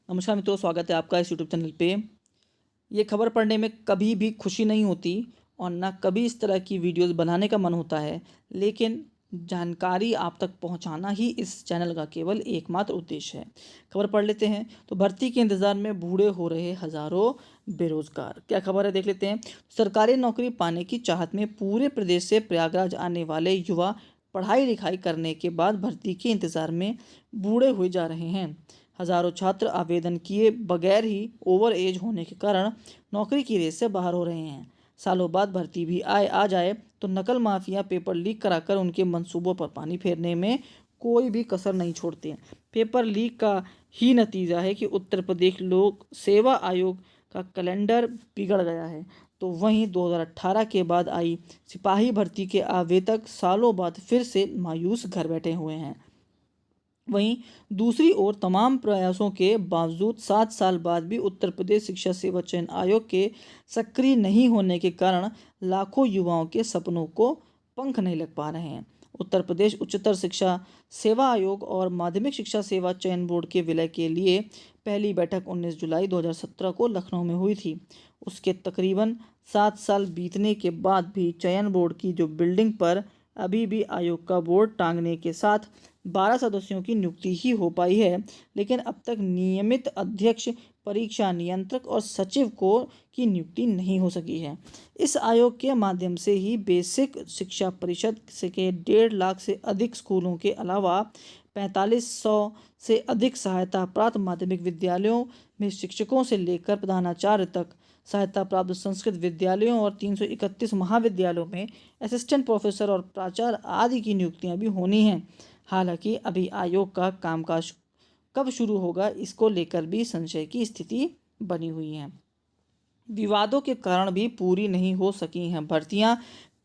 नमस्कार मित्रों, स्वागत है आपका इस यूट्यूब चैनल पे। ये खबर पढ़ने में कभी भी खुशी नहीं होती और ना कभी इस तरह की वीडियोस बनाने का मन होता है, लेकिन जानकारी आप तक पहुंचाना ही इस चैनल का केवल एकमात्र उद्देश्य है। खबर पढ़ लेते हैं। तो भर्ती के इंतज़ार में बूढ़े हो रहे हज़ारों बेरोजगार, क्या खबर है देख लेते हैं। सरकारी नौकरी पाने की चाहत में पूरे प्रदेश से प्रयागराज आने वाले युवा पढ़ाई लिखाई करने के बाद भर्ती के इंतज़ार में बूढ़े हुए जा रहे हैं। हजारों छात्र आवेदन किए बगैर ही ओवर एज होने के कारण नौकरी की रेस से बाहर हो रहे हैं। सालों बाद भर्ती भी आ जाए तो नकल माफिया पेपर लीक कराकर उनके मंसूबों पर पानी फेरने में कोई भी कसर नहीं छोड़ते। पेपर लीक का ही नतीजा है कि उत्तर प्रदेश लोक सेवा आयोग का कैलेंडर बिगड़ गया है। तो वहीं 2018 के बाद आई सिपाही भर्ती के आवेदक सालों बाद फिर से मायूस घर बैठे हुए हैं। वहीं दूसरी ओर तमाम प्रयासों के बावजूद 7 साल बाद भी उत्तर प्रदेश शिक्षा सेवा चयन आयोग के सक्रिय नहीं होने के कारण लाखों युवाओं के सपनों को पंख नहीं लग पा रहे हैं। उत्तर प्रदेश उच्चतर शिक्षा सेवा आयोग और माध्यमिक शिक्षा सेवा चयन बोर्ड के विलय के लिए पहली बैठक 19 जुलाई 2017 को लखनऊ में हुई थी। उसके तकरीबन 7 साल बीतने के बाद भी चयन बोर्ड की जो बिल्डिंग पर अभी भी आयोग का बोर्ड टांगने के साथ 12 सदस्यों की नियुक्ति ही हो पाई है, लेकिन अब तक नियमित अध्यक्ष, परीक्षा नियंत्रक और सचिव को की नियुक्ति नहीं हो सकी है। इस आयोग के माध्यम से ही बेसिक शिक्षा परिषद से के 1.5 लाख से अधिक स्कूलों के अलावा 4500 से अधिक सहायता प्राप्त माध्यमिक विद्यालयों में शिक्षकों से लेकर प्रधानाचार्य तक, सहायता प्राप्त संस्कृत विद्यालयों और 331 महाविद्यालयों में असिस्टेंट प्रोफेसर और प्राचार्य आदि की नियुक्तियां भी होनी हैं। हालांकि अभी आयोग का कामकाज कब शुरू होगा, इसको लेकर भी संशय की स्थिति बनी हुई है। विवादों के कारण भी पूरी नहीं हो सकी हैं भर्तियां।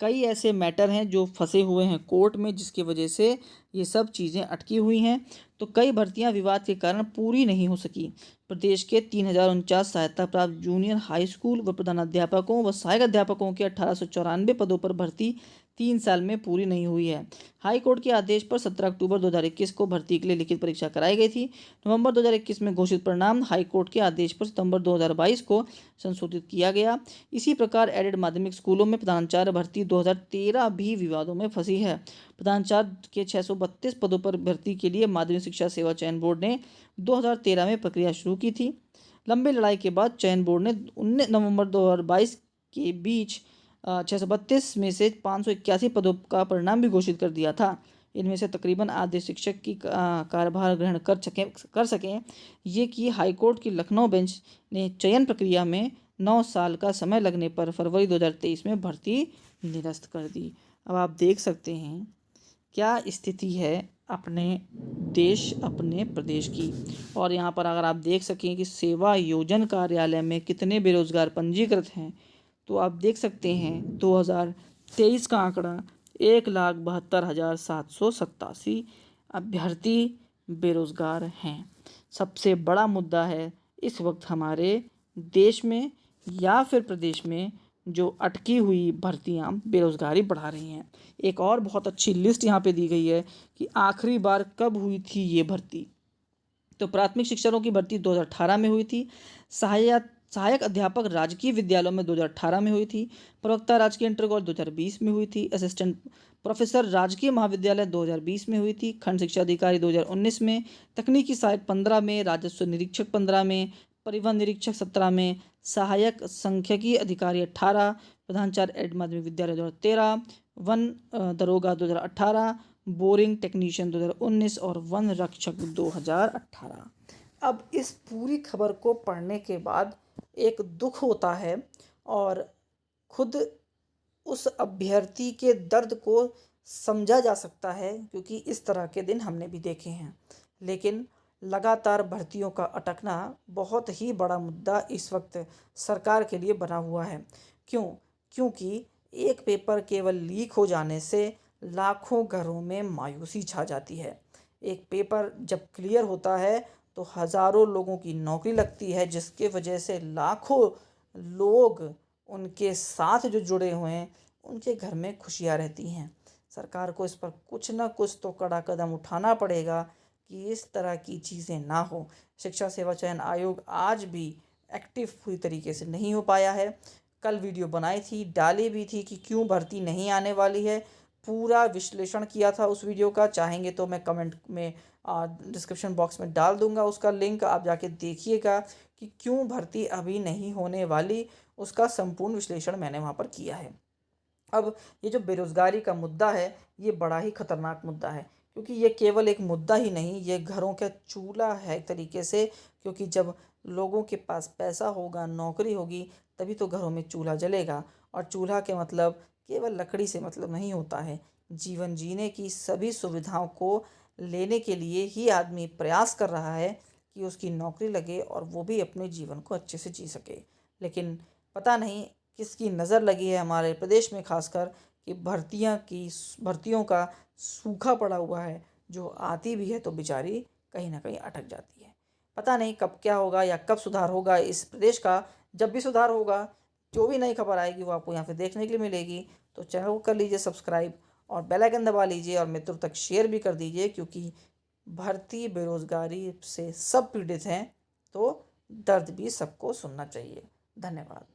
कई ऐसे मैटर हैं जो फंसे हुए हैं कोर्ट में, जिसकी वजह से ये सब चीज़ें अटकी हुई हैं। तो कई भर्तियां विवाद के कारण पूरी नहीं हो सकी। प्रदेश के 3049 सहायता प्राप्त जूनियर हाई स्कूल व प्रधानाध्यापकों व सहायक अध्यापकों के 1894 पदों पर भर्ती 3 साल में पूरी नहीं हुई है। हाई कोर्ट के आदेश पर 17 अक्टूबर 2021 को भर्ती के लिए लिखित परीक्षा कराई गई थी। नवंबर 2021 में घोषित परिणाम हाई कोर्ट के आदेश पर सितंबर 2022 को संशोधित किया गया। इसी प्रकार एडेड माध्यमिक स्कूलों में प्रधानाचार्य भर्ती 2013 भी विवादों में फंसी है। प्रधानाचार्य के 632 पदों पर भर्ती के लिए माध्यमिक शिक्षा सेवा चयन बोर्ड ने 2013 में प्रक्रिया शुरू की थी। लंबी लड़ाई के बाद चयन बोर्ड ने 19 नवंबर 2022 के बीच 632 में से 581 पदों का परिणाम भी घोषित कर दिया था। इनमें से तकरीबन आधे शिक्षक की कार्यभार ग्रहण कर सकें ये कि हाईकोर्ट की लखनऊ बेंच ने चयन प्रक्रिया में 9 साल का समय लगने पर फरवरी 2023 में भर्ती निरस्त कर दी। अब आप देख सकते हैं क्या स्थिति है अपने देश, अपने प्रदेश की। और यहाँ पर अगर आप देख सकें कि सेवा योजन कार्यालय में कितने बेरोजगार पंजीकृत हैं, तो आप देख सकते हैं 2023 का आंकड़ा 1,72,787 अभ्यर्थी बेरोजगार हैं। सबसे बड़ा मुद्दा है इस वक्त हमारे देश में या फिर प्रदेश में जो अटकी हुई भर्तियां बेरोजगारी बढ़ा रही हैं। एक और बहुत अच्छी लिस्ट यहाँ पे दी गई है कि आखिरी बार कब हुई थी ये भर्ती। तो प्राथमिक शिक्षकों की भर्ती 2018 में हुई थी। सहायक अध्यापक राजकीय विद्यालयों में 2018 में हुई थी। प्रवक्ता राजकीय इंटर कॉलेज 2020 में हुई थी। असिस्टेंट प्रोफेसर राजकीय महाविद्यालय 2020 में हुई थी। खंड शिक्षा अधिकारी 2019 में। तकनीकी सहायक 15 में। राजस्व निरीक्षक 15 में। परिवहन निरीक्षक 17 में। सहायक सांख्यिकी अधिकारी 18। प्रधानाचार्य एड माध्यमिक विद्यालय 2013। वन दरोगा 2018। बोरिंग टेक्नीशियन 2019 और वन रक्षक 2018। अब इस पूरी खबर को पढ़ने के बाद एक दुख होता है और खुद उस अभ्यर्थी के दर्द को समझा जा सकता है, क्योंकि इस तरह के दिन हमने भी देखे हैं। लेकिन लगातार भर्तियों का अटकना बहुत ही बड़ा मुद्दा इस वक्त सरकार के लिए बना हुआ है। क्योंकि एक पेपर केवल लीक हो जाने से लाखों घरों में मायूसी छा जाती है। एक पेपर जब क्लियर होता है तो हज़ारों लोगों की नौकरी लगती है, जिसके वजह से लाखों लोग उनके साथ जो जुड़े हुए हैं उनके घर में खुशियाँ रहती हैं। सरकार को इस पर कुछ ना कुछ तो कड़ा कदम उठाना पड़ेगा कि इस तरह की चीज़ें ना हो। शिक्षा सेवा चयन आयोग आज भी एक्टिव पूरी तरीके से नहीं हो पाया है। कल वीडियो बनाई थी, डाली भी थी कि क्यों भर्ती नहीं आने वाली है। पूरा विश्लेषण किया था उस वीडियो का, चाहेंगे तो मैं कमेंट में डिस्क्रिप्शन बॉक्स में डाल दूंगा उसका लिंक, आप जाके देखिएगा कि क्यों भर्ती अभी नहीं होने वाली। उसका संपूर्ण विश्लेषण मैंने वहाँ पर किया है। अब ये जो बेरोज़गारी का मुद्दा है, ये बड़ा ही खतरनाक मुद्दा है, क्योंकि ये केवल एक मुद्दा ही नहीं, ये घरों का चूल्हा है एक तरीके से। क्योंकि जब लोगों के पास पैसा होगा, नौकरी होगी, तभी तो घरों में चूल्हा जलेगा। और चूल्हा के मतलब केवल लकड़ी से मतलब नहीं होता है। जीवन जीने की सभी सुविधाओं को लेने के लिए ही आदमी प्रयास कर रहा है कि उसकी नौकरी लगे और वो भी अपने जीवन को अच्छे से जी सके। लेकिन पता नहीं किसकी नज़र लगी है हमारे प्रदेश में, खासकर कि भर्तियों का सूखा पड़ा हुआ है। जो आती भी है तो बेचारी कहीं ना कहीं अटक जाती है। पता नहीं कब क्या होगा या कब सुधार होगा इस प्रदेश का। जब भी सुधार होगा, जो भी नई खबर आएगी वो आपको यहाँ पे देखने के लिए मिलेगी। तो चैनल को कर लीजिए सब्सक्राइब और बेल आइकन दबा लीजिए और मित्रों तक शेयर भी कर दीजिए, क्योंकि भर्ती बेरोजगारी से सब पीड़ित हैं, तो दर्द भी सबको सुनना चाहिए। धन्यवाद।